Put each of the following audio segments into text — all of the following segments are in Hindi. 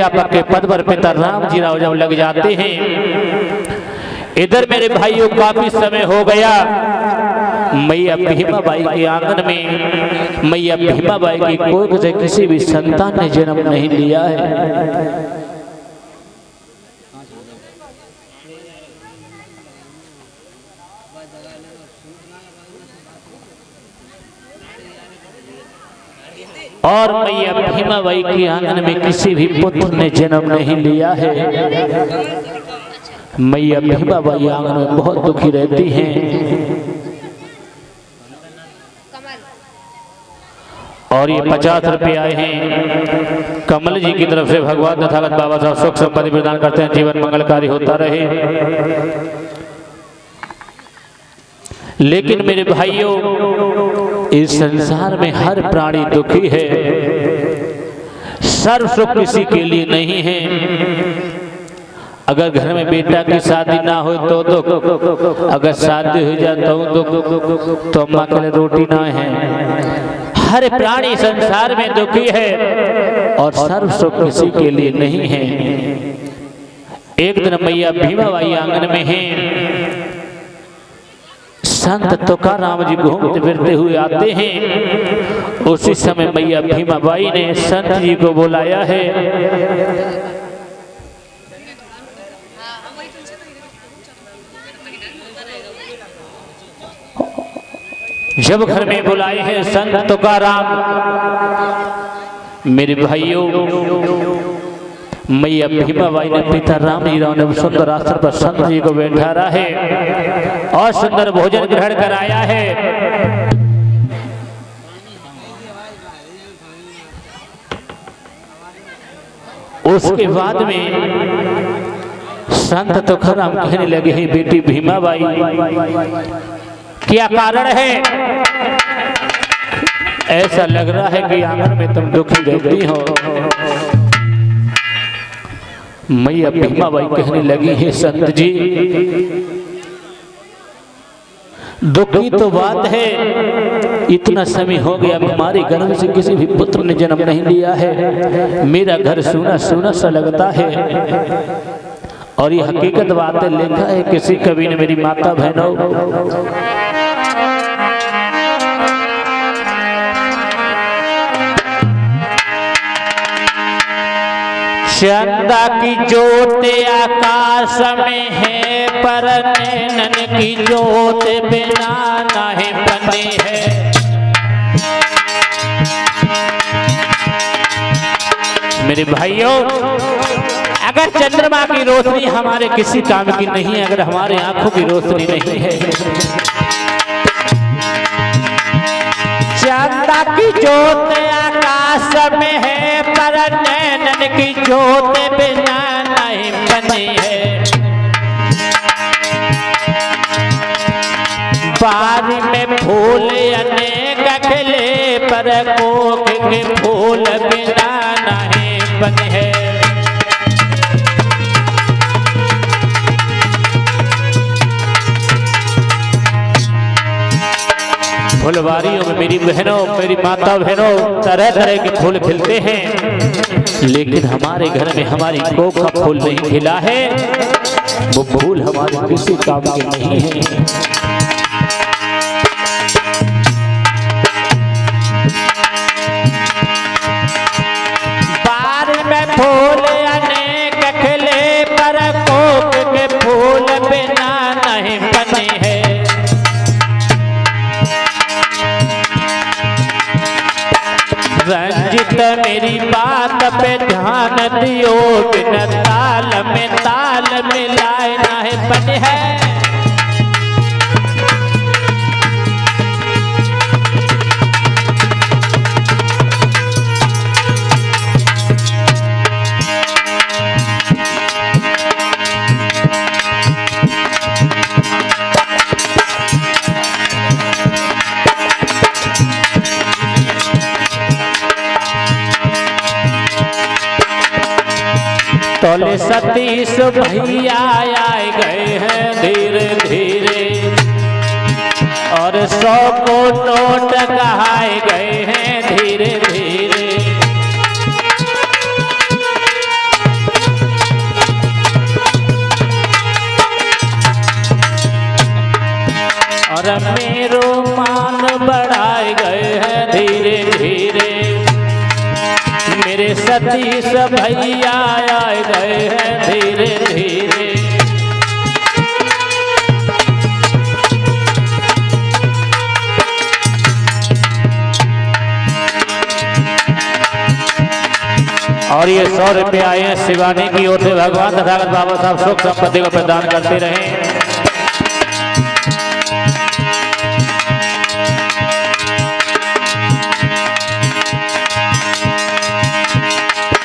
अध्यापक के पद पर पिता राम जी राव जब लग जाते हैं, इधर मेरे भाइयों काफी समय हो गया, मैया भीमाबाई के आंगन में मैया भीमाबाई की कोख से किसी भी संतान ने जन्म नहीं लिया है। और मैया भीमाबाई के आंगन में किसी भी पुत्र ने जन्म नहीं लिया है। मैया भीमाबाई आंगन में बहुत दुखी रहती हैं। और ये 50 रुपये आए हैं कमल जी की तरफ से। भगवान तथागत बाबा साहब सुख संपत्ति प्रदान करते हैं, जीवन मंगलकारी होता रहे। लेकिन मेरे भाइयों, इस संसार में हर प्राणी दुखी है, सर्व सुख किसी के लिए नहीं है। अगर घर में बेटा की शादी ना हो तो दुख, अगर शादी हो जाए तो दुख, तो अम्मा के लिए रोटी ना है। हर प्राणी संसार में दुखी है और सर्व सुख किसी के लिए नहीं है। एक दिन मैया भीमाबाई आंगन में है, संत तुकाराम जी घूमते फिरते हुए आते हैं। उसी समय मैया भीमाबाई ने संत जी को बुलाया है। जब घर में बुलाए हैं संत तुकाराम, मेरे भाइयों, मैया भीमाबाई ने पिता राम जी राव ने सुंदर आसन पर संत जी को बैठाया है और सुंदर भोजन ग्रहण कराया है। उसके बाद में संत तुकाराम कहने लगे हैं, बेटी भीमाबाई, क्या कारण है? ऐसा लग रहा है कि आंगन में तुम दुखी रहती हो। मैया भीमाबाई कहने लगी है, संत जी, दुखी तो बात है, इतना समय हो गया हमारे गर्भ से किसी भी पुत्र ने जन्म नहीं लिया है। मेरा घर सूना सूना सा लगता है। और ये हकीकत बात है, लिखा है किसी कवि ने, मेरी माता बहनों, चंदा की ज्योत आकाश में है, पर नैनन की ज्योत बिना नहीं बनी है। मेरे भाइयों, अगर चंद्रमा की रोशनी हमारे किसी काम की नहीं है, अगर हमारे आंखों की रोशनी नहीं है, चंदा की ज्योत आकाश में है, पर नैनन की ज्योत बिना नहीं बनी है। बारी में फूल अनेक खिले, पर कोक के फूल बिना नहीं बने है। फुलवारियों में मेरी बहनों, मेरी माता बहनों, तरह तरह के फूल खिलते हैं, लेकिन हमारे घर में हमारी कोक का फूल नहीं खिला है। वो फूल हमारे किसी काम के नहीं है। बार में फूल अनेक खिले, पर कोक के फूल बिना नहीं बने है। रंजित मेरी बात पे ध्यान दियो, बिन ताल में ताल मिलाए नहीं बने है। तोले सतीश भैया आए गए हैं धीरे धीरे, और 100 को नोट कहाए गए हैं धीरे धीरे। सतीश भैया आए गए हैं धीरे धीरे। और ये 100 रुपये आए हैं शिवानी की ओर से। भगवान तथागत बाबा साहब सुख संपत्ति को प्रदान करते रहे।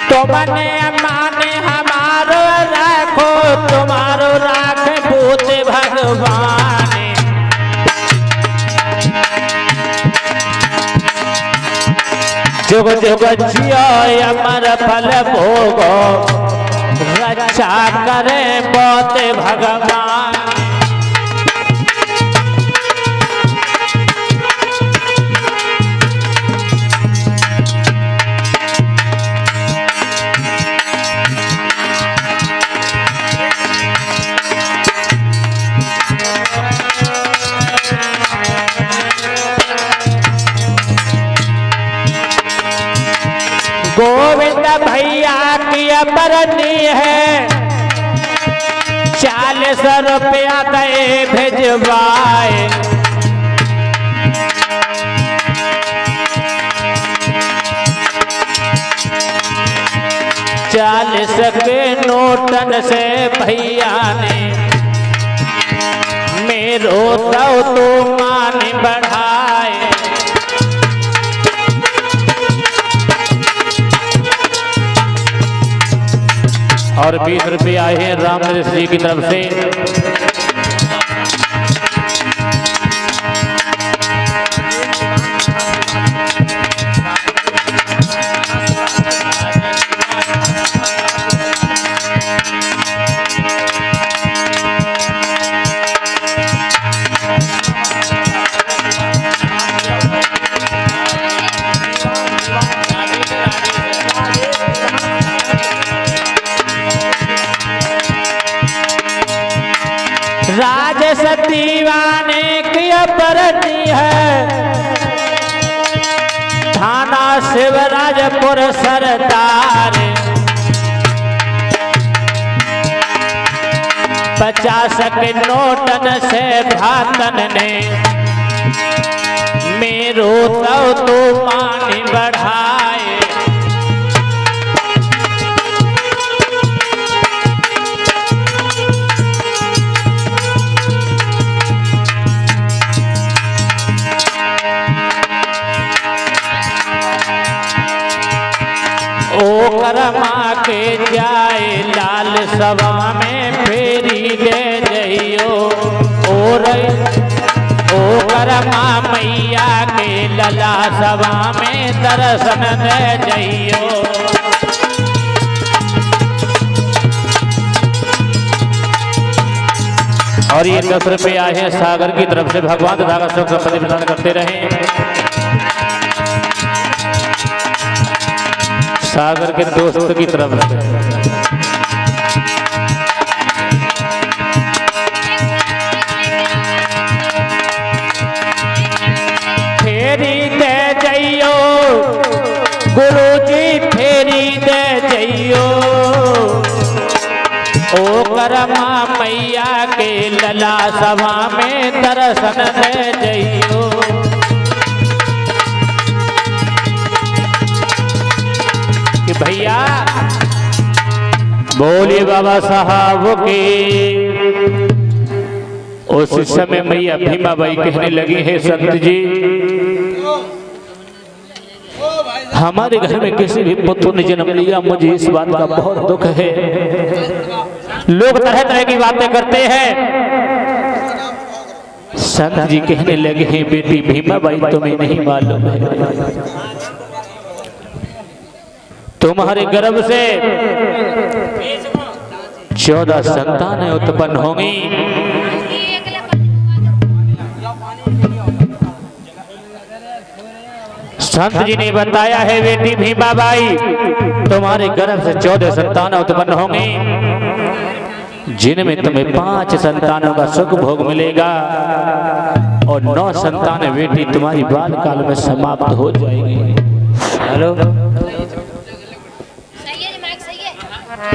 तुमने माने हमारो राखो, तुम्हारो राख भूत भगवान। जुग जुग जियो अमर फल भोगो, रक्षा करे बहुत भगवान। गोविंद भैया की अपरनी है, 40 रुपया दे भेजवाए। चालीस के नोटन से भैया ने मेरो तो मान बढ़ाए। और 20 रुपये आए हैं रामनरेश जी की तरफ से। राजेश दीवाने की अपरनी है, थाना शिवराजपुर सरदार। 50 के नोटन से भातन ने मेरो तो मान बढ़ाए। ओ करमा के जाए लाल सभा में फेरी दे जइयो। ओ करमा मैया के लला सभा में दर्शन दे जइयो। और ये 10 रुपये आए हैं सागर की तरफ से। भगवान तथागत सुख संपत्ति प्रदान करते रहे। सागर के दोस्त की तरफ से फेरी दे जइयो, गुरुजी फेरी दे जइयो। ओ करमा मैया के लला सभा में दर्शन दे जइयो। कि भैया बोले बाबा साहब के। उस समय मैया भीमाबाई कहने लगी, है संत जी, हमारे घर में किसी भी पुत्र ने जन्म लिया, मुझे इस बात का बहुत दुख है। लोग तरह तरह की बातें करते हैं। संत जी कहने लगे हैं, बेटी भीमाबाई तुम्हें नहीं मालूम है, तुम्हारे गर्भ से 14 संतानें उत्पन्न होंगी। संत जी ने बताया है, बेटी भीमाबाई तुम्हारे गर्भ से 14 संतान उत्पन्न होंगे, जिनमें तुम्हें 5 संतानों का सुख भोग मिलेगा और 9 संतानें बेटी तुम्हारी बाल काल में समाप्त हो जाएगी। हेलो, हेलो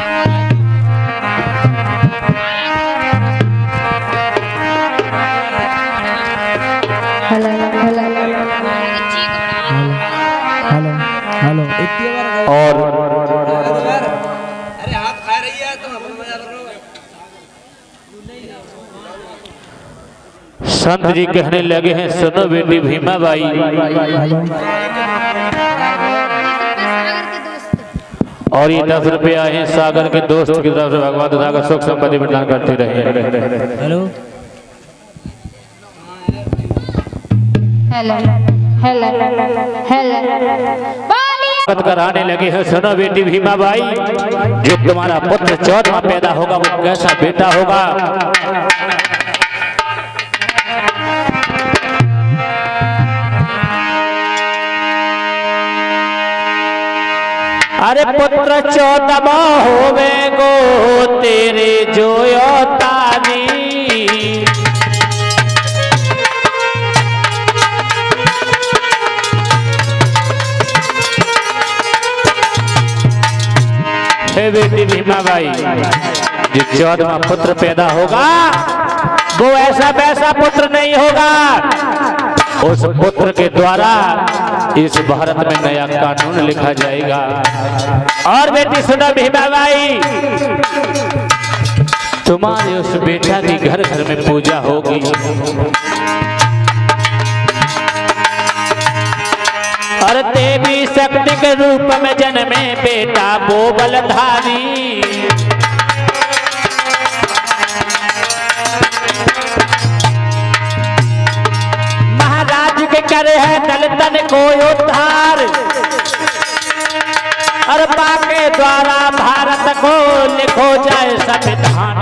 और अरे हाथ खा रही है तुम अपन मजा कर रहे हो। संत जी कहने लगे हैं, सुनो बेटी भीमा बाई, और ये 10 रुपया है सागर के दोस्त की तरफ से, भगवान सागर सुख संपत्ति प्रदान करते रहे। हेलो हेलो हेलो हेलो कराने लगे हैं, सुनो बेटी भीमा बाई, जो तुम्हारा पुत्र 14वां पैदा होगा वो कैसा बेटा होगा। अरे पुत्र 14वां होवे गो तेरे जो तानी, बेटी भीमा बाई, जो 14वां पुत्र पैदा होगा वो ऐसा वैसा पुत्र नहीं होगा। उस पुत्र के द्वारा इस भारत में नया कानून लिखा जाएगा। और बेटी सुनो भीमा बाई, तुम्हारे उस बेटा की घर घर में पूजा होगी। और देवी शक्ति के रूप में जन्मे बेटा वो बलधारी, महाराज के करे है दलितन को उद्धार, और मां के द्वारा भारत को लिखो जाए संविधान।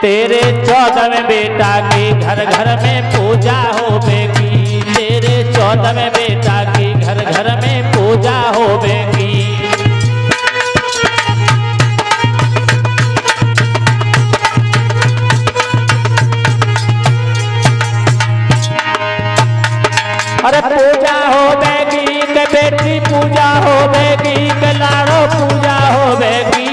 तेरे 14वें बेटा की घर घर में पूजा होवेगी, तेरे 14वें बेटा की घर घर में पूजा होवेगी। अरे पूजा होवेगी के बेटी पूजा होवेगी के लाड़ो पूजा होवेगी,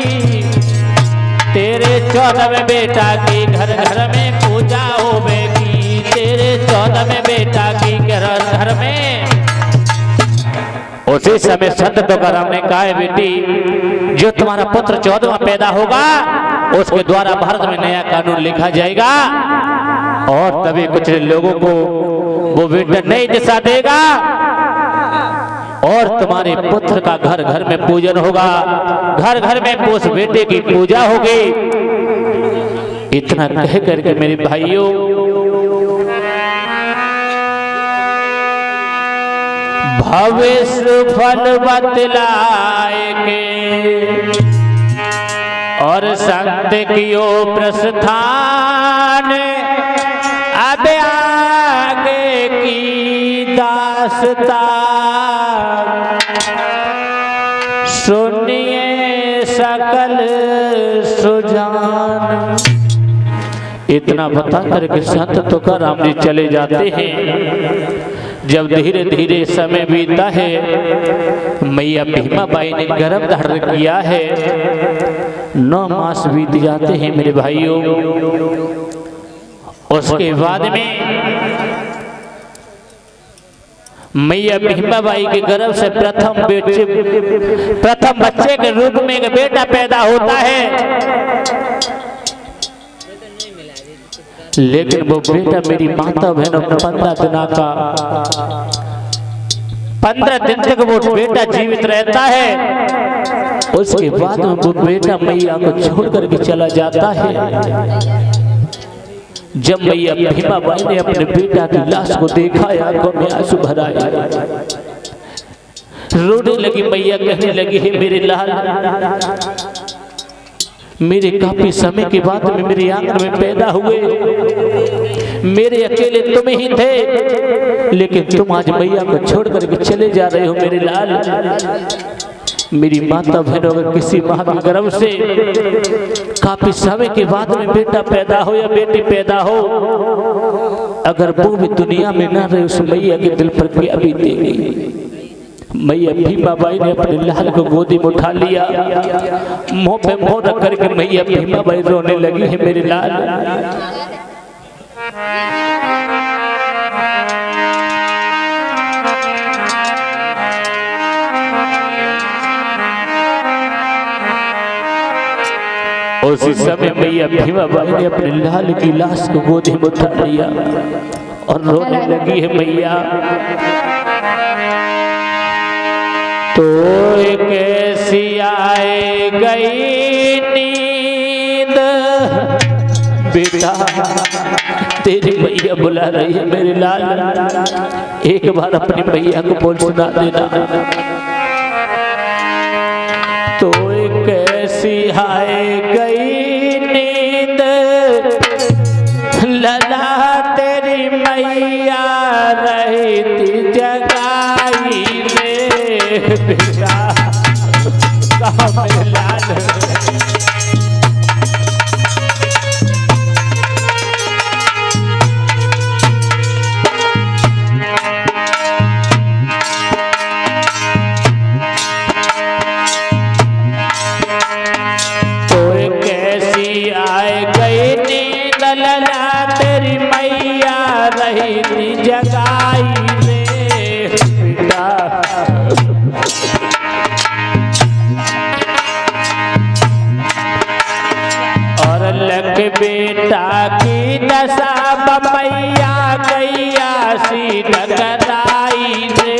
तेरे 14वें बेटा की घर घर में पूजा होवेगी, तेरे 14वें बेटा की घर घर में। उसी समय संत तुकाराम ने कहा है, बेटी जो तुम्हारा पुत्र 14वां पैदा होगा उसके द्वारा भारत में नया कानून लिखा जाएगा, और तभी कुछ लोगों को वो बेटा नई दिशा देगा, और तुम्हारे पुत्र का घर घर में पूजन होगा, घर घर में उस बेटे की पूजा होगी। इतना कह करके मेरे भाइयों, भविष्य फल बतलाएंगे और संत कियो प्रस्थान, अब आगे की दास्तान सुनिए सकल सुजान। इतना बता करके संत तुकाराम जी चले जाते हैं। जब धीरे धीरे समय बीता है, मैया भीमा बाई ने गर्भ धारण किया है, 9 मास बीत जाते हैं मेरे भाइयों। उसके बाद में मैया भीमा बाई के गर्भ से प्रथम बच्चे के रूप में एक बेटा पैदा होता है, लेकिन वो बेटा मेरी माता बहनों 15 दिन तक वो बेटा जीवित रहता है। उसके बाद में वो बेटा मैया को छोड़ करके चला जाता है। जब मैया भीमा बाई ने अपने बेटा की लाश को देखा, आंखों में आंसू भर आए, रोने लगी। मैया कहने लगी, है मेरे लाल, मेरे काफी समय के बाद में मेरे आंगन में पैदा हुए, मेरे अकेले तुम ही थे, लेकिन तुम आज मैया को छोड़ करके चले जा रहे हो मेरे लाल। मेरी माता बहनों अगर किसी माँ के गर्भ से काफी समय के बाद में बेटा पैदा हो या बेटी पैदा हो, अगर वो भी दुनिया में ना रहे, उस मैया के दिल पर क्या बीतेगी। मैया भीमा बाई ने अपने लाल को गोदी में उठा लिया, मुंह पे मुंह रख करके मैया भीमा बाई रोने लगी है, मेरे लाल। उसी समय मैया भीमा बाई ने अपने लाल की लाश को गोदी में उठा लिया और रोने लगी है, मैया तो कैसी आए गई नींद बेटा, तेरी मैया बुला रही है मेरे लाल, एक बार अपनी मैया को बोल सुना देना। तो कैसी आए गई नींद लला, तेरी मैया रही थी जगाई रे बेटा, कहाँ मेरे लाल। जगाई रे बेटा, और लख बेटा की दशा मैया गैया सी डगराई रे।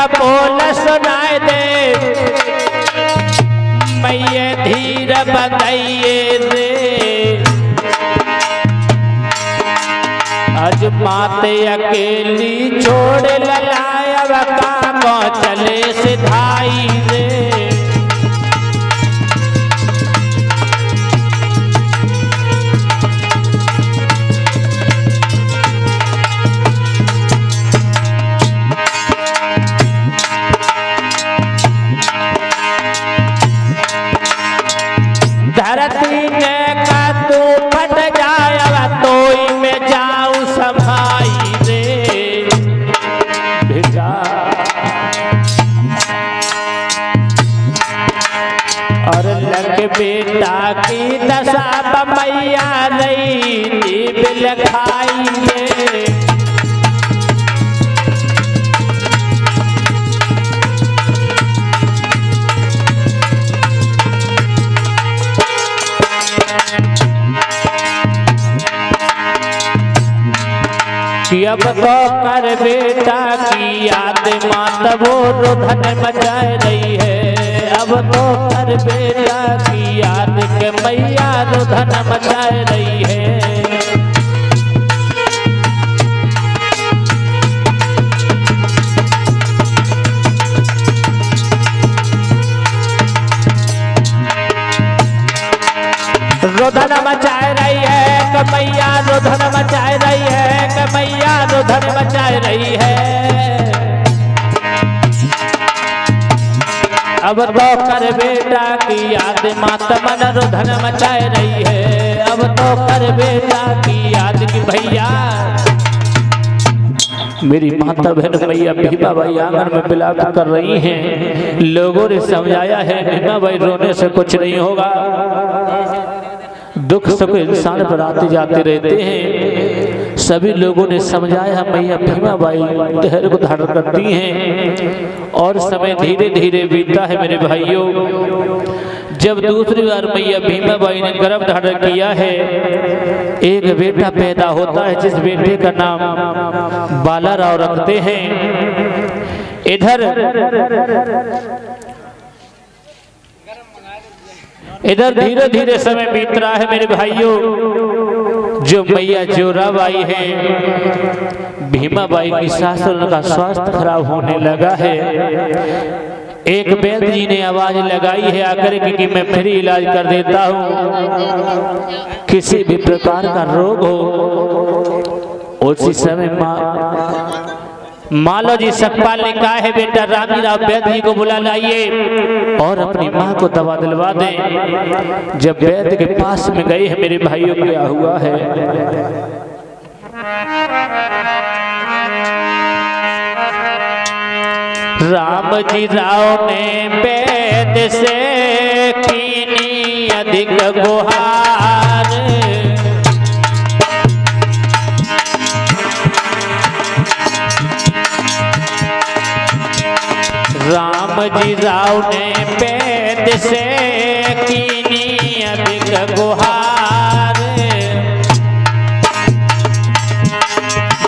बोल सुनाए दे मैया धीर बताइए रे, आज माते अकेली छोड़ ललाया का चले सिधाई रे। धरती ने का तू फट जाया तो में जाऊं संभाई रे बेटा, और लग बेटा की दशा मैया रही बिल खाई रे। अब तो कर बेटा की याद मात वो रुधन मचाए रही है, अब तो कर बेटा की याद के मैया रुधन मचाए रही है। रुधन मचाए रही है मैया, रुधन मचाए रही है मैया, रुधन मचाए रही है। अब तो कर बेटा की याद मात मन रुधन मचाए रही है, अब तो कर बेटा की याद की भैया। मेरी माता बहन मैया भीमा बाई आंगन में बिलाप कर रही हैं। लोगों ने समझाया है भीमा बाई रोने से कुछ नहीं होगा, दुख सुख इंसान पर आते जाते रहते हैं। सभी लोगों ने समझाया मैया भीमा बाई धैर्य को धारण करती हैं और समय धीरे धीरे बीतता है। मेरे भाइयों, जब दूसरी बार मैया भीमा बाई ने गर्भ धारण किया है, एक बेटा पैदा होता है जिस बेटे का नाम बालाराव रखते हैं। इधर धीरे धीरे समय बीत रहा है। मेरे भाइयों, जो मैया जोराबाई है, भीमा बाई की सास का स्वास्थ्य खराब होने लगा है। एक वैद्य जी ने आवाज लगाई है आकर कि मैं फ्री इलाज कर देता हूँ, किसी भी प्रकार का रोग हो उसी समय मालो जी सकपाल ने कहा है बेटा रामी राव वैद्य जी को बुला लाइए और अपनी माँ को दवा दिलवा दें। जब वैद्य के पास में गए हैं मेरे भाइयों क्या हुआ है। राम जी राव ने वैद्य से कीनी अधिक गुहार। राम जी राव ने वैद्य से कीनी अधिक गुहार।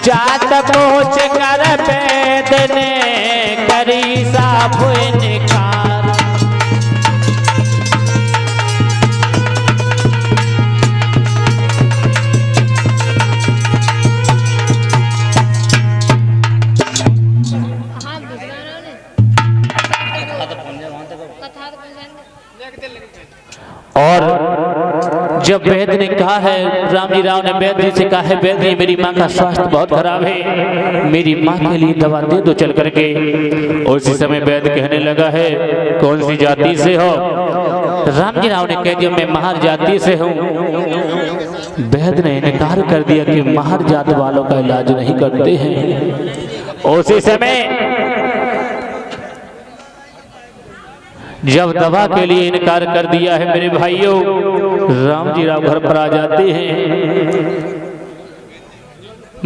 जात पहुँच कर वैद्य ने करी साफ निकार। और जब वैद्य ने कहा है, राम जी राव ने वैद्य से कहा है, वैद्य मेरी माँ का स्वास्थ्य बहुत खराब है, मेरी माँ के लिए दवा दे दो चल करके। उसी समय वैद्य कहने लगा है कौन सी जाति से हो। राम जी राव ने कह दिया मैं महार जाति से हूँ। वैद्य ने इनकार कर दिया कि महार जात वालों का इलाज नहीं करते हैं। उसी समय जब दवा के लिए इनकार कर दिया है मेरे भाइयों, राम जी राव घर पर आ जाते हैं।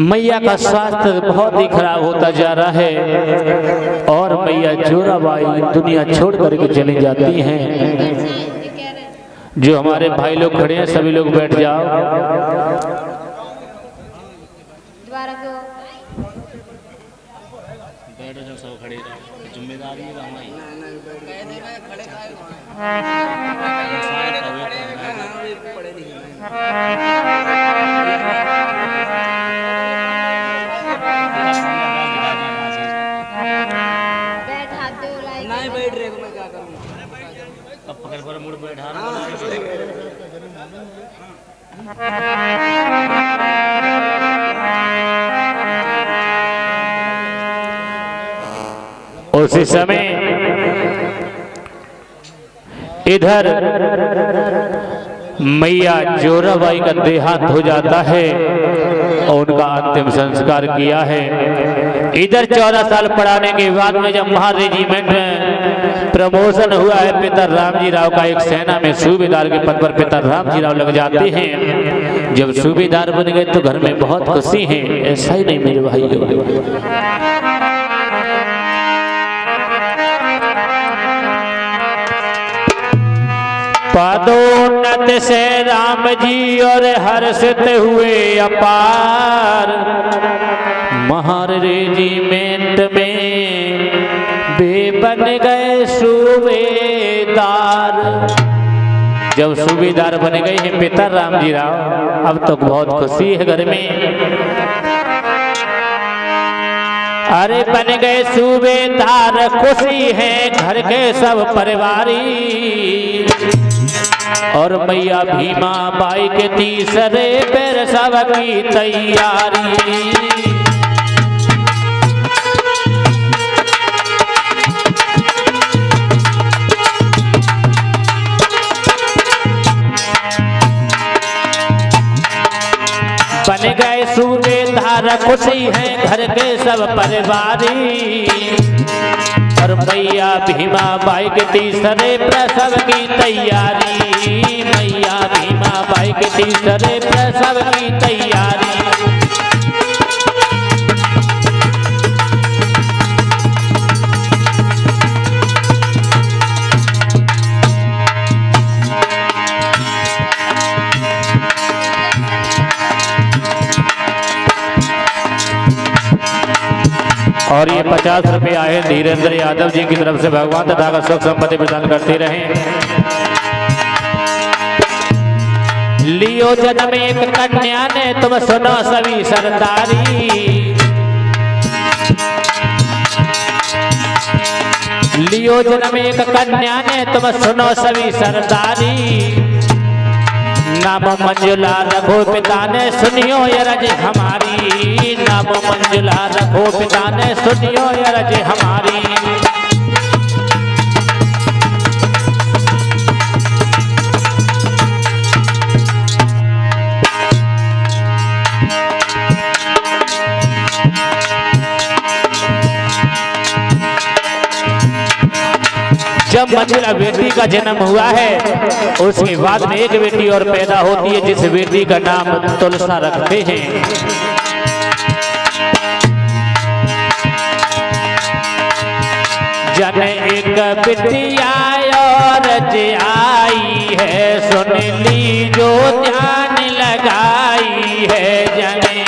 मैया का स्वास्थ्य बहुत ही खराब होता जा रहा है और मैया जोराबाई दुनिया छोड़ करके चली जाती हैं। जो हमारे भाई लोग खड़े हैं सभी लोग बैठ जाओ। जिम्मेदारी नहीं बैठ रहे मैं क्या करूँ। अब पकड़ पर मुड़ बैठा उसी समय इधर मैया जोराबाई का देहांत हो जाता है और उनका अंतिम संस्कार किया है। इधर 14 साल पढ़ाने के बाद में जब महार रेजिमेंट में प्रमोशन हुआ है, पिता राम जी राव का एक सेना में सूबेदार के पद पर पिता राम जी राव लग जाते हैं। जब सूबेदार बन गए तो घर में बहुत खुशी है। ऐसा ही नहीं मेरे भाई, पदोन्नत से राम जी और हर्षित हुए अपार। महार रेजिमेंट में वे बन गए सूबेदार। जब सूबेदार बन गए हैं पिता राम जी राव, अब तो बहुत खुशी है घर में। अरे बन गए सूबेदार, खुशी है घर के सब परिवारी। और मैया भीमा बाई के तीसरे पैर सब की तैयारी। बन गए सूबेदार, खुशी है घर के सब परिवारी। और मैया भीमा बाई के तीसरे प्रसव की तैयारी। मैया भीमा बाई के तीसरे प्रसव की तैयारी। और ये 50 रुपये आए धीरेन्द्र यादव जी की तरफ से। भगवान तथा का सुख संपत्ति प्रदान करते रहें। लियो जन्म एक कन्या ने तुम सुनो सभी सरदारी। लियो जन्म एक कन्या ने तुम सुनो सभी सरदारी। नाम मंजुला रखो पिता ने सुनियो अरज हमारी, नाम मंजुला रखो पिता ने सुनियो अरज हमारी। जब मंजुला बेटी का जन्म हुआ है उसके बाद में एक बेटी और पैदा होती है जिस बेटी का नाम तुलसा रखते हैं। जन एक बिटिया और आई है, सुन ली जो ध्यान लगाई है। जने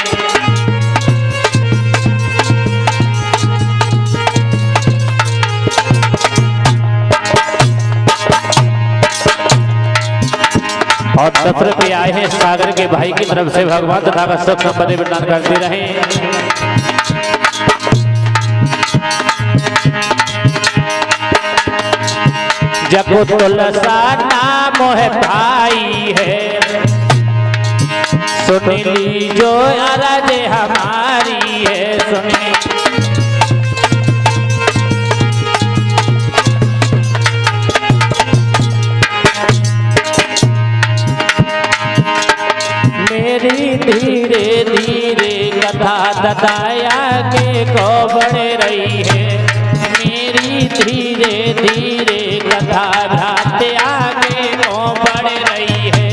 और 10 रुपये आए हैं सागर के भाई की तरफ से। भगवान तथा का सुख संपत्ति प्रदान करते रहे। जब तुलसा नाम है भाई है, सुन ली जो अरज हमारी है। सुनी मेरी धीरे धीरे कथा ददाया के को बढ़ रही है। मेरी धीरे धीरे कथा भ्रात आगे को बढ़ रही है।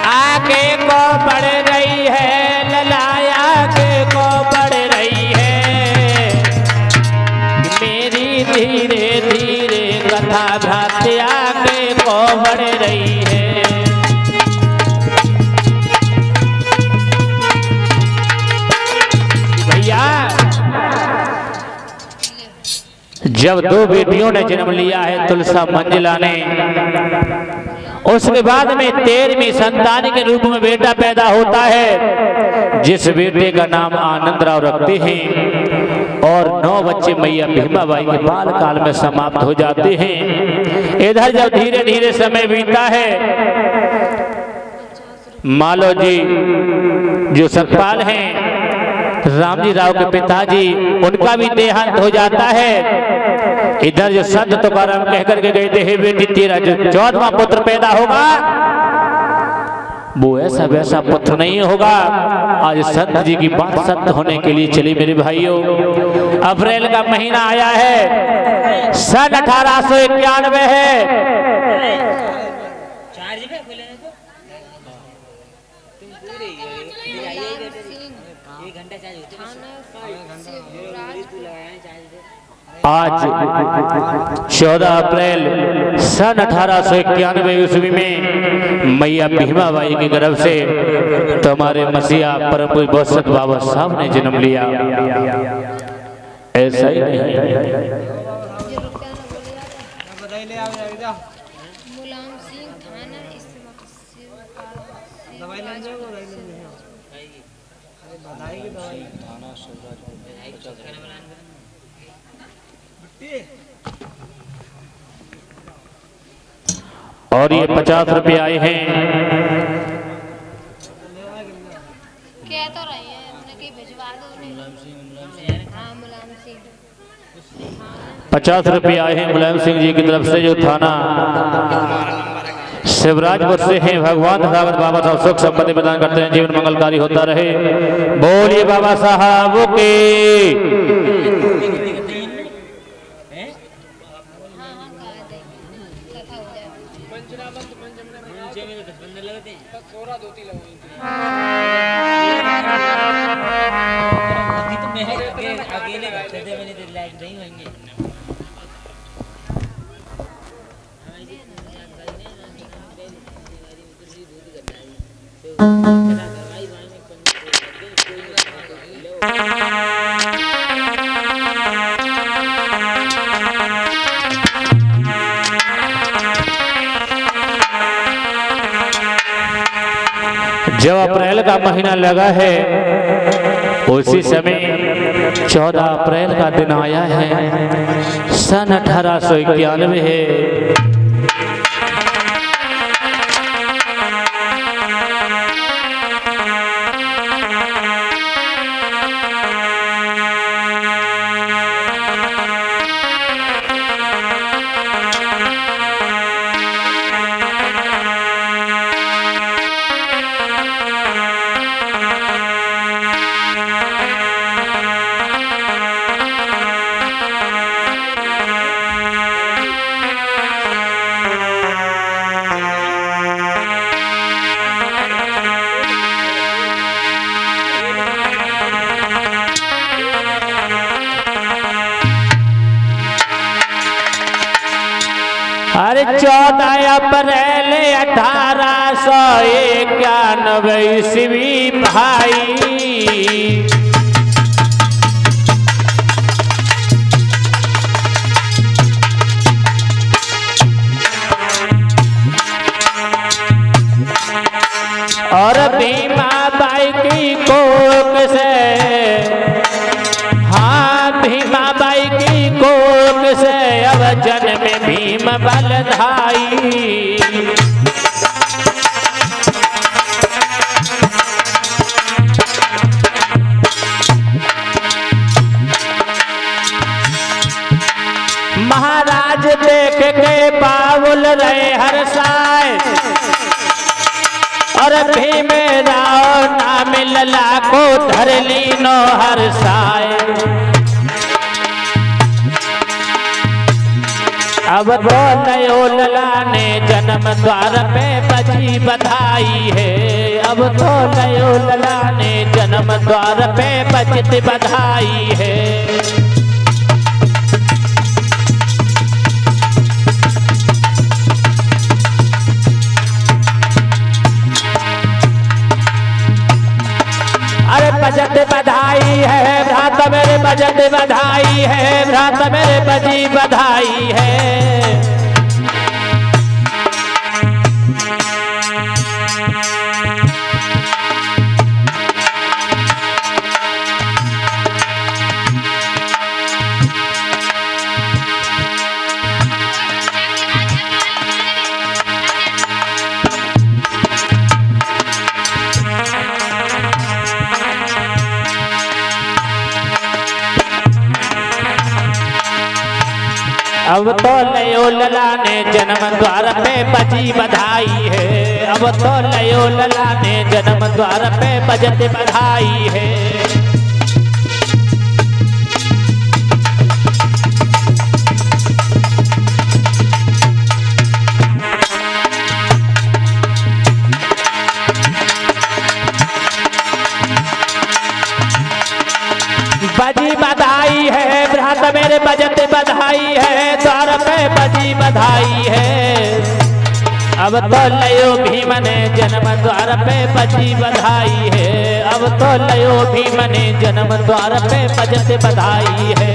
आगे को बढ़ रही है, ललाया आगे को बढ़ रही है। मेरी धीरे धीरे कथा भ्रात आगे को बढ़ रही है। भैया जब 2 बेटियों ने जन्म लिया है तुलसा मंजुला ने, उसके बाद में 13वीं संतान के रूप में बेटा पैदा होता है जिस बेटे का नाम आनंदराव रखते हैं। और 9 बच्चे मैया भीमाबाई के बाल काल में समाप्त हो जाते हैं। इधर जब धीरे धीरे समय बीतता है, मालो जी जो सतपाल हैं राम जी राव के पिताजी, उनका भी देहांत हो जाता है। इधर जो संत तुकाराम कहकर के गए थे, हे बेटी तेरा जो 14वां पुत्र पैदा होगा वो ऐसा वैसा पुत्र नहीं होगा। आज संत जी की बात सत्य होने के लिए चली मेरे भाइयों। अप्रैल का महीना आया है, सन 1891 है। आज 14 अप्रैल सन 1891 ईस्वी में मैया भीमाबाई की गर्भ से तुम्हारे मसीहा परम पूज्य बोसत बाबा साहब ने जन्म लिया। ऐसा ही नहीं मुलायम सिंह थाना और ये 50 रुपये आए हैं। क्या तो रही है उनकी भिजवा दो उन्हें। हाँ मुलायम सिंह 50 रुपये आए हैं मुलायम सिंह जी की तरफ से जो थाना शिवराजपुर से हैं। भगवान तथागत बाबा साहब सुख संपत्ति प्रदान करते हैं, जीवन मंगलकारी होता रहे। बोलिए बाबा साहब के। जब अप्रैल का महीना लगा है उसी समय 14 अप्रैल का दिन आया है, सन 1891 है। अरे 14 अप्रैल 1891 ईस्वी भाई, और भीमा बाई की कोख से, हाँ भीमा बाई की कोख से अब जन्म भीम बलधाई। महाराज देख के बाबुल रहे हर साय, और भीम राव नाम लला को धर लीनो हर साय। अब तो नयो लला ने जन्म द्वार पे बजी बधाई है, अब तो नयो लला ने जन्म द्वार पे बजत बधाई है। अरे बजत बधाई है भ्राता मेरे, बजत बधाई है भ्राता मेरे, बजी बधाई है। अब तो लयो लला ने जन्म द्वार पे बजी बधाई है, अब तो लयो लला ने जन्म द्वार पे बजत बधाई है। बजी बधाई है भ्राता मेरे, बजत बधाई है द्वार पे बजी बधाई है। अब तो लयो भीम ने जन्म द्वार पे बजी बधाई है, अब तो लयो भीम ने जन्म द्वार पे बजत बधाई है।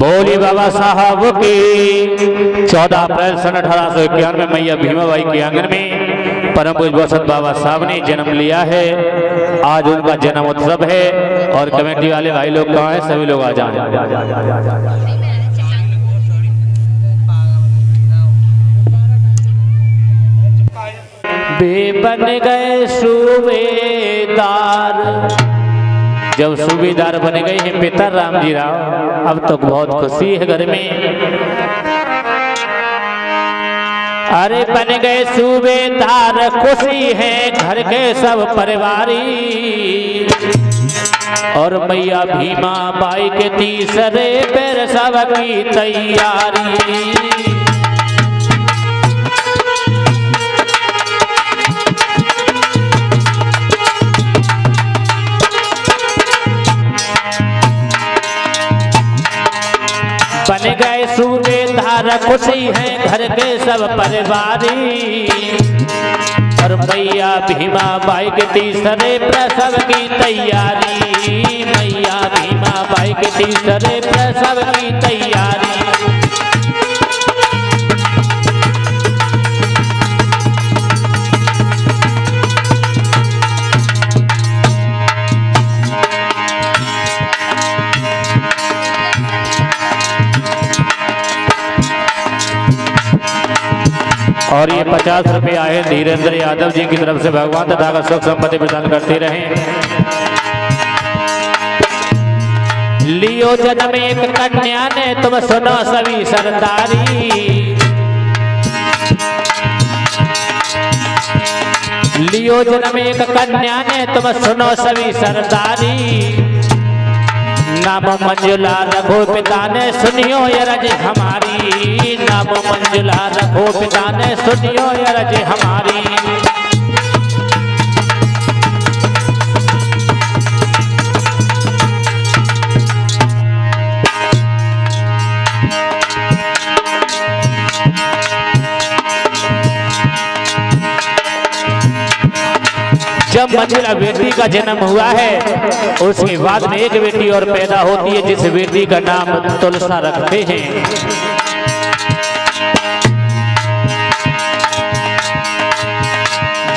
बोली बाबा साहब की। 14 अप्रैल सन 1891 में मैया भीमाबाई के आंगन में परम पूज्य बसंत बाबा साहब ने जन्म लिया है। आज उनका जन्म उत्सव है और कमेटी वाले भाई लोग कहाँ हैं, सभी लोग आ जाएं। वे बन गए सूबेदार, जब सूबेदार बन गए हैं पिता राम जी राव, अब तो बहुत खुशी है घर में। अरे बन गए सूबेदार, खुशी है घर के सब परिवारी, और मैया भीमा बाई के तीसरे पैर सबकी तैयारी। बन गए सूबेदार, खुशी है घर के सब परिवारी, और मैया भीमा बाई के तीसरे प्रसव की तैयारी, मैया भीमा बाई के तीसरे प्रसव की तैयारी। और ये 50 रुपये आए धीरेन्द्र यादव जी की तरफ से। भगवान तथा सुख संपत्ति प्रदान करते रहें। लियो जन्म एक कन्या ने तुम सुनो सभी सरदारी। लियो जन्म एक कन्या ने तुम सुनो सभी सरदारी। नाम मंजुला रखो पिता ने सुनियो यरज हमारी। नाम मंजुला रखो पिता ने सुनियो यरज हमारी। जब मंजुला बेटी का जन्म हुआ है उसके बाद में एक बेटी और पैदा होती है जिस बेटी का नाम तुलसा रखते हैं।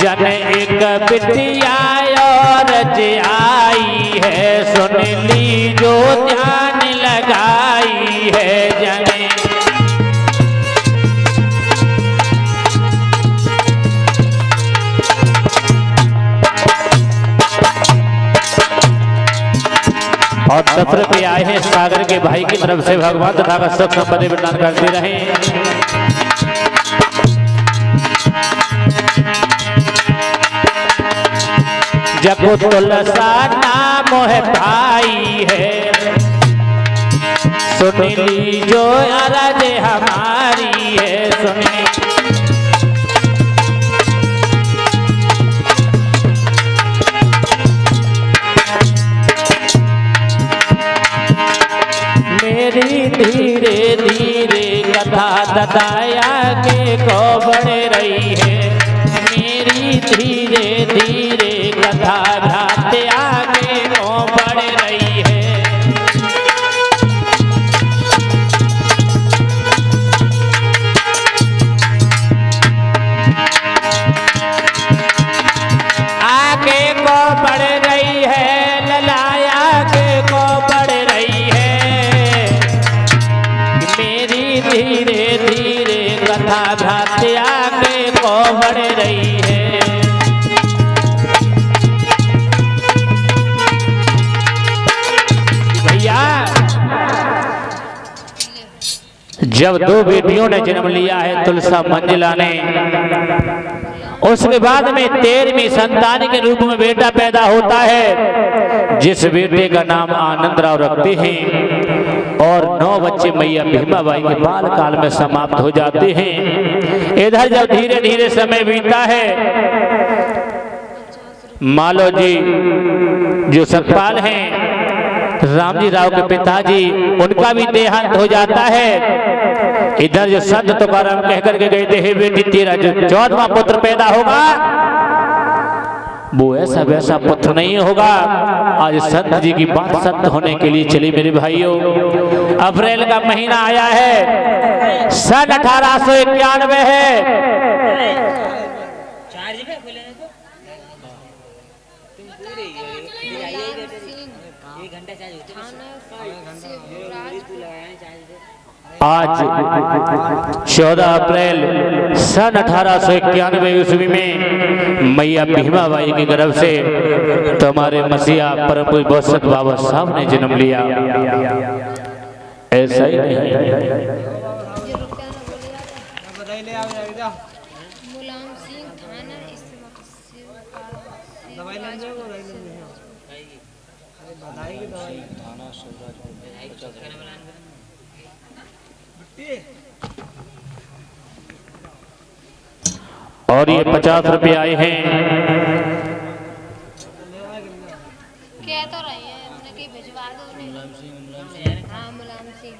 जन एक बिटिया और आई है सुन ली जो ध्यान लगाई है। जने और 10 रुपये आए हैं सागर के भाई की तरफ से। भगवान तथा का सुख संपत्ति प्रदान करते रहें। जगो तुलसा नाम है भाई है सुन ली जो अरज हमारी है। सुनी मेरी धीरे धीरे कथा ददाया के को बढ़ रही है। मेरी धीरे धीरे कथा घाटे आगे को बढ़ रही है। आगे को बढ़ रही है ललाया आगे को बढ़ रही है। धीरे धीरे कथा घाटे आगे को बढ़ रही है। भैया जब दो बेटियों ने जन्म लिया है तुलसा मंजुला ने, उसके बाद में 13वीं संतान के रूप में बेटा पैदा होता है जिस बेटे का नाम आनंदराव रखते हैं। और 9 बच्चे मैया भीमाबाई के बाल काल में समाप्त हो जाते हैं। इधर जब धीरे धीरे समय बीता है मालो जी जो सतपाल हैं रामजी राव के पिताजी उनका भी देहांत हो जाता है। इधर जो संत तुकाराम कहकर के गए थे हे बेटी तेरा जो 14वां पुत्र पैदा होगा वो ऐसा वैसा पुत्र नहीं होगा। आज संत जी की बात सत्य होने के लिए चली मेरे भाइयों। अप्रैल का महीना आया है, सन 1891 है। आज 14 अप्रैल सन 1891 ईस्वी में मैया भीमाबाई के गर्भ से तुम्हारे मसीहा परम पूज्य बोसत बाबा साहब ने जन्म लिया। ऐसा ही नहीं मुलायम सिंह थाना और ये 50 रुपये आए हैं। क्या तो रही है उनकी भिजवा दो उन्हें। हाँ मुलायम सिंह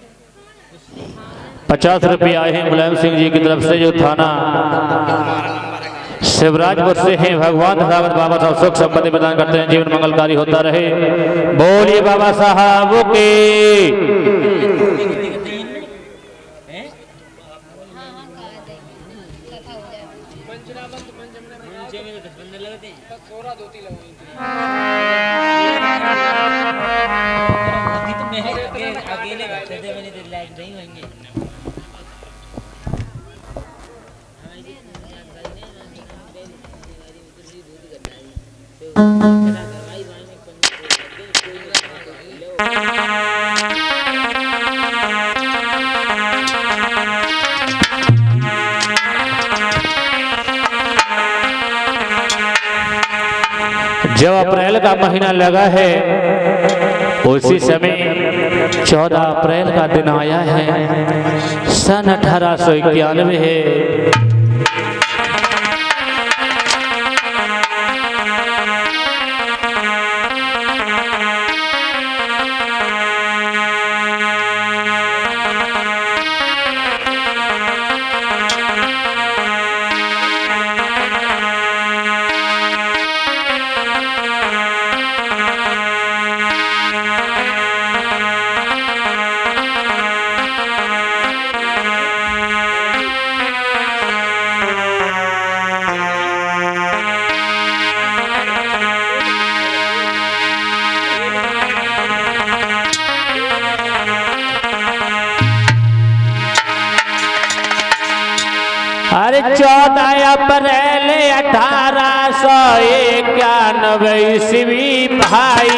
50 रुपये आए हैं मुलायम सिंह जी की तरफ से जो थाना शिवराजपुर से हैं। भगवान धरावत बाबा साहब सुख संपत्ति प्रदान करते हैं, जीवन मंगलकारी होता रहे। बोलिए बाबा साहब के। जब अप्रैल का महीना लगा है उसी समय 14 अप्रैल का दिन आया है, सन 1891 है। अरे 14 अप्रैल 1891 ईस्वी भाई,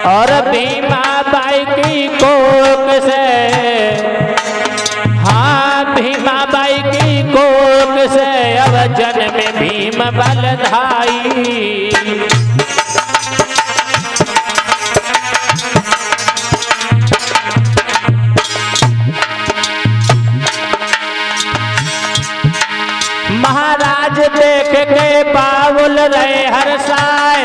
और भीमा बाई की कोख से, हाँ भीमा बाई की कोख से अब जन्म भीम बलधाई। महाराज देख के बाबुल रहे हर साय,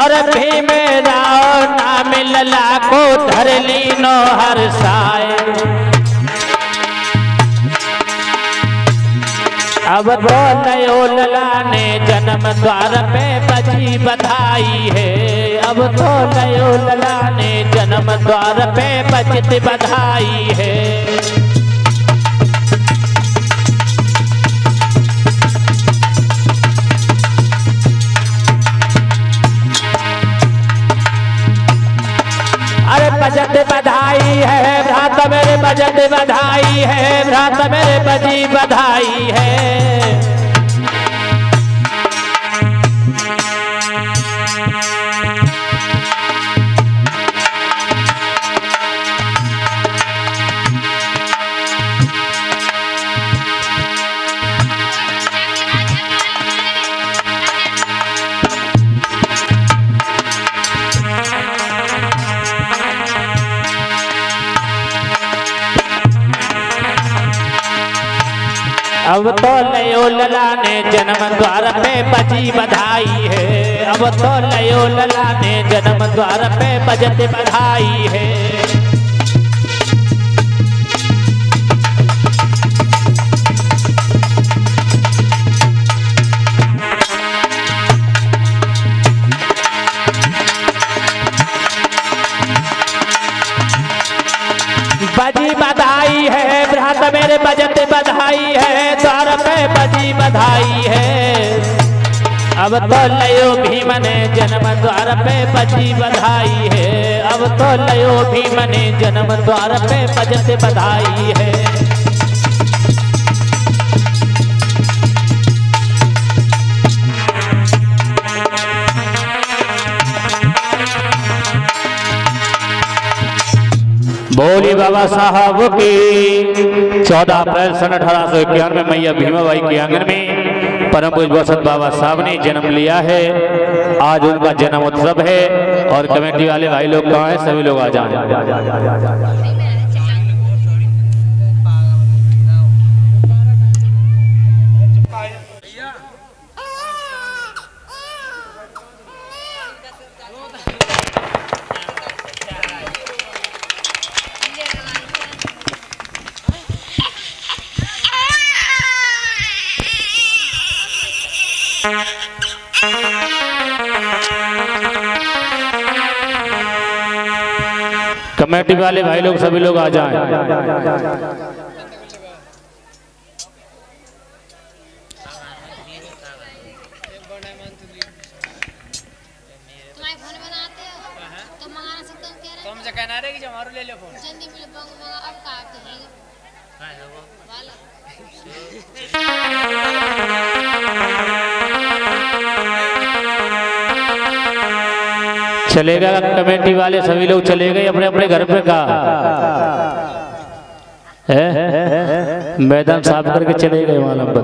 और भीम राव नाम लला को धर लीनो हर साय। अब तो नयो लला ने जन्म द्वार पे बजी बधाई है, अब तो नयो लला ने जन्म द्वार पे बजती बधाई है। अरे बजत बधाई है भ्रात मेरे, बजत बधाई है भ्रात मेरे, बजी बधाई है। अब तो नयो लला ने जन्म द्वार पे बजी बधाई है, अब तो नयो लला ने जन्म द्वार पे बजत बधाई है। बजी बधाई है भ्रात मेरे, बजत बधाई है द्वार पे बजी बधाई है। अब तो लयो भीम ने जन्म द्वार पे बजी बधाई है, अब तो लयो भीम ने जन्म द्वार पे बजत बधाई है। बोली बाबा साहब की। 14 अप्रैल सन 1891 में मैया भीमाबाई के आंगन में परम पूज्य बसंत बाबा साहब ने जन्म लिया है। आज उनका जन्म उत्सव है और कमेटी वाले भाई लोग कहाँ हैं, सभी लोग आ जाएं। कमेटी वाले भाई लोग सभी लोग आ जाएं। तुम्हारे फोन बनाते हो तो मंगा ना सकते हो कह रहे तुम से कहना रहे कि जो हमारे ले लो फोन जल्दी मिल मंगा अब कहाँ पे है वाला चलेगा कमेटी वाले सभी लोग चले गए अपने अपने घर पे का मैदान साफ करके चले गए वहां पर।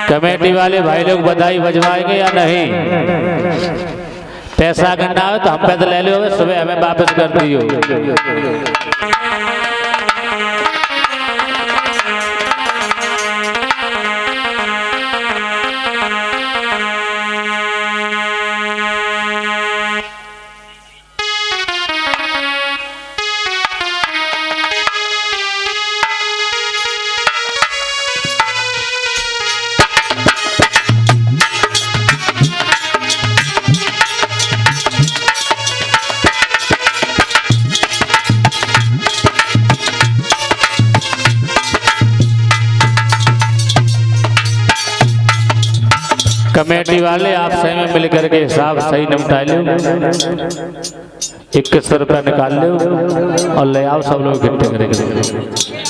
कमेटी वाले भाई लोग बधाई बजवाएंगे या नहीं? पैसा करना हो तो हम पैदल ले लो, सुबह हमें वापस कर दियो। कमेटी वाले आप सही में मिल करके हिसाब सही निपटा लो, 21 रुपया निकाल लो और ले आओ सब लोग इकट्ठे करेंगे।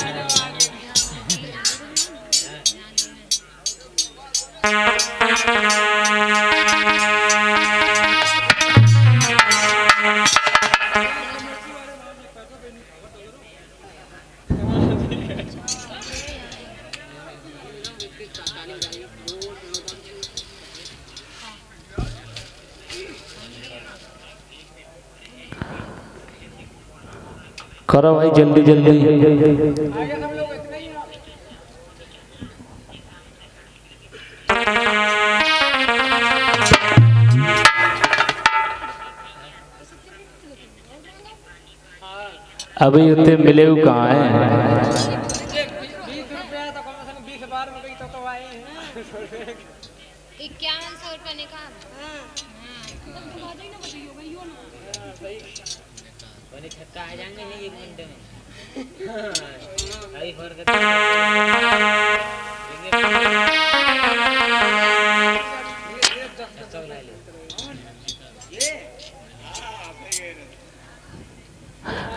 करो भाई जल्दी जल्दी। अभी उतने मिले हुए कहाँ हैं? 20 रुपया तो कम से कम 20 बार में गई तो आए हैं 5100 रुपया निकाल। छक्का आ जाएंगे 1 घंटे में।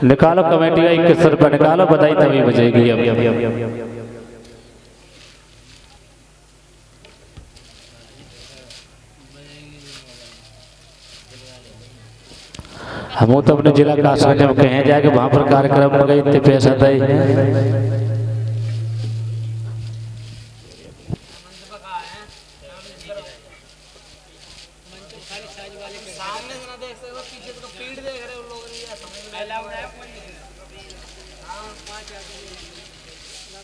निकालो कमेटी का 21 रुपया निकालो, बधाई तभी बजेगी। अब हम तो अपने जिला कासगंज में कहीं जाके वहां पर कार्यक्रम में गए, इतने पैसा दे। सामने से ना देख सकते हो, पीछे तो फील्ड देख रहे हो लोग, नहीं समझ में